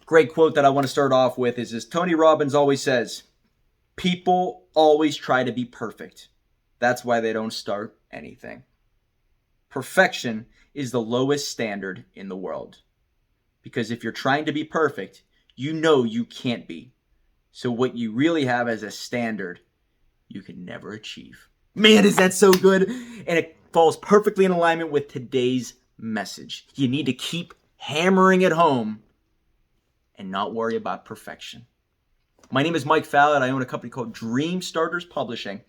Great quote that I want to start off with is this. Tony Robbins always says, people always try to be perfect. That's why they don't start anything. Perfection is the lowest standard in the world. Because if you're trying to be perfect, you know you can't be. So what you really have as a standard, you can never achieve. Man, is that so good? And it falls perfectly in alignment with today's message. You need to keep hammering it home and not worry about perfection. My name is Mike Fallat. I own a company called Dream Starters Publishing,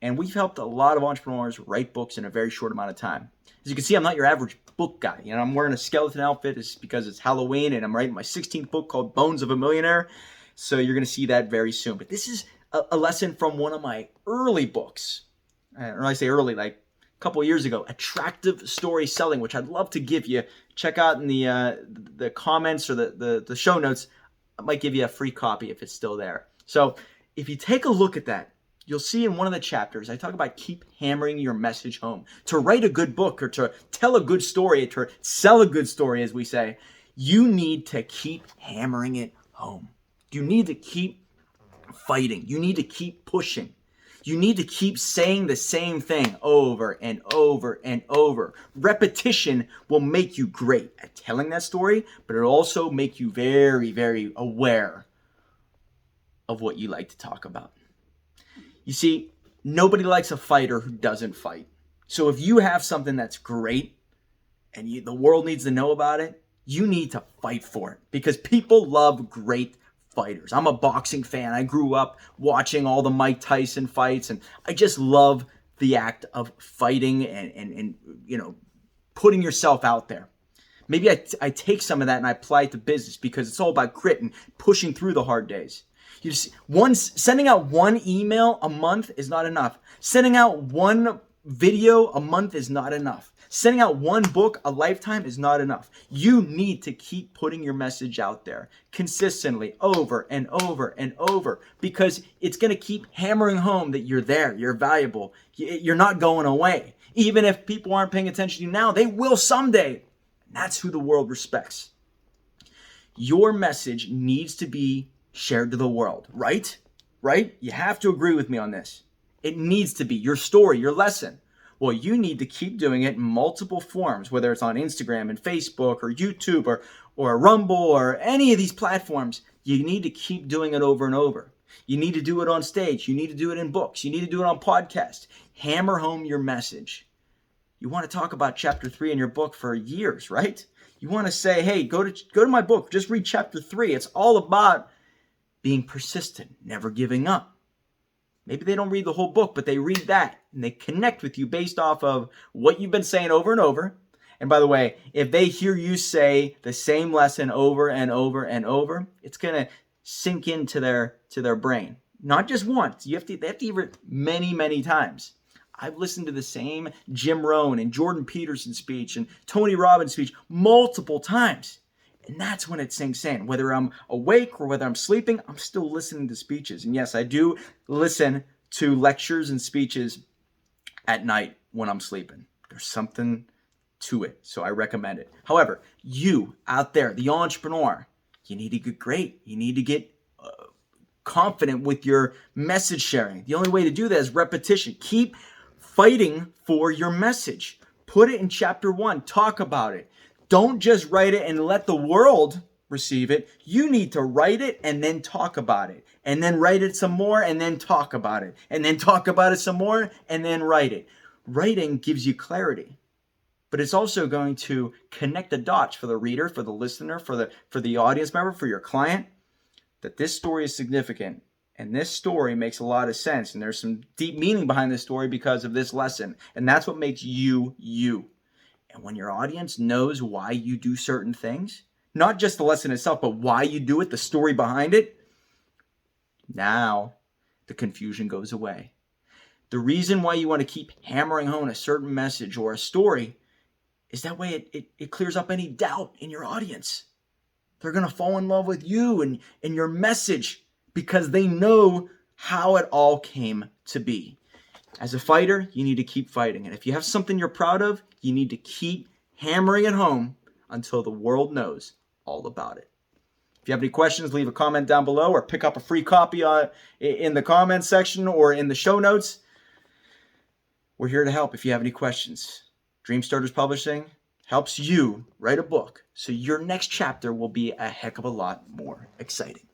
and we've helped a lot of entrepreneurs write books in a very short amount of time. As you can see, I'm not your average book guy. I'm wearing a skeleton outfit because it's Halloween, and I'm writing my 16th book called Bones of a Millionaire. So you're going to see that very soon. But this is a lesson from one of my early books. Or I say early, like a couple of years ago, Attractive Story Selling, which I'd love to give you. Check out in the comments or the show notes. I might give you a free copy if it's still there. So if you take a look at that, you'll see in one of the chapters, I talk about keep hammering your message home. To write a good book or to tell a good story, to sell a good story, as we say, you need to keep hammering it home. You need to keep fighting. You need to keep pushing. You need to keep saying the same thing over and over and over. Repetition will make you great at telling that story, but it'll also make you very, very aware of what you like to talk about. You see, nobody likes a fighter who doesn't fight. So if you have something that's great and the world needs to know about it, you need to fight for it because people love great fighters. I'm a boxing fan. I grew up watching all the Mike Tyson fights, and I just love the act of fighting and putting yourself out there. Maybe I take some of that and I apply it to business because it's all about grit and pushing through the hard days. Sending out one email a month is not enough. Sending out one video a month is not enough. Sending out one book a lifetime is not enough. You need to keep putting your message out there consistently over and over and over because it's going to keep hammering home that you're there, you're valuable, you're not going away. Even if people aren't paying attention to you now, they will someday. That's who the world respects. Your message needs to be shared to the world, right? Right? You have to agree with me on this. It needs to be your story, your lesson. Well, you need to keep doing it in multiple forms, whether it's on Instagram and Facebook or YouTube or Rumble or any of these platforms. You need to keep doing it over and over. You need to do it on stage. You need to do it in books. You need to do it on podcasts. Hammer home your message. You want to talk about chapter 3 in your book for years, right? You want to say, hey, go to my book. Just read chapter 3. It's all about being persistent, never giving up. Maybe they don't read the whole book, but they read that and they connect with you based off of what you've been saying over and over. And by the way, if they hear you say the same lesson over and over and over, it's going to sink into their brain. Not just once. They have to hear it many, many times. I've listened to the same Jim Rohn and Jordan Peterson speech and Tony Robbins speech multiple times. And that's when it sinks in. Whether I'm awake or whether I'm sleeping, I'm still listening to speeches. And yes, I do listen to lectures and speeches at night when I'm sleeping. There's something to it, so I recommend it. However, you out there, the entrepreneur, you need to get great. You need to get confident with your message sharing. The only way to do that is repetition. Keep fighting for your message. Put it in chapter 1. Talk about it. Don't just write it and let the world receive it. You need to write it and then talk about it. And then write it some more and then talk about it. And then talk about it some more and then write it. Writing gives you clarity. But it's also going to connect the dots for the reader, for the listener, for the audience member, for your client, that this story is significant. And this story makes a lot of sense. And there's some deep meaning behind this story because of this lesson. And that's what makes you, you. And when your audience knows why you do certain things, not just the lesson itself, but why you do it, the story behind it, now the confusion goes away. The reason why you want to keep hammering home a certain message or a story is that way it clears up any doubt in your audience. They're going to fall in love with you and your message because they know how it all came to be. As a fighter, you need to keep fighting. And if you have something you're proud of, you need to keep hammering it home until the world knows all about it. If you have any questions, leave a comment down below or pick up a free copy in the comments section or in the show notes. We're here to help if you have any questions. Dream Starters Publishing helps you write a book so your next chapter will be a heck of a lot more exciting.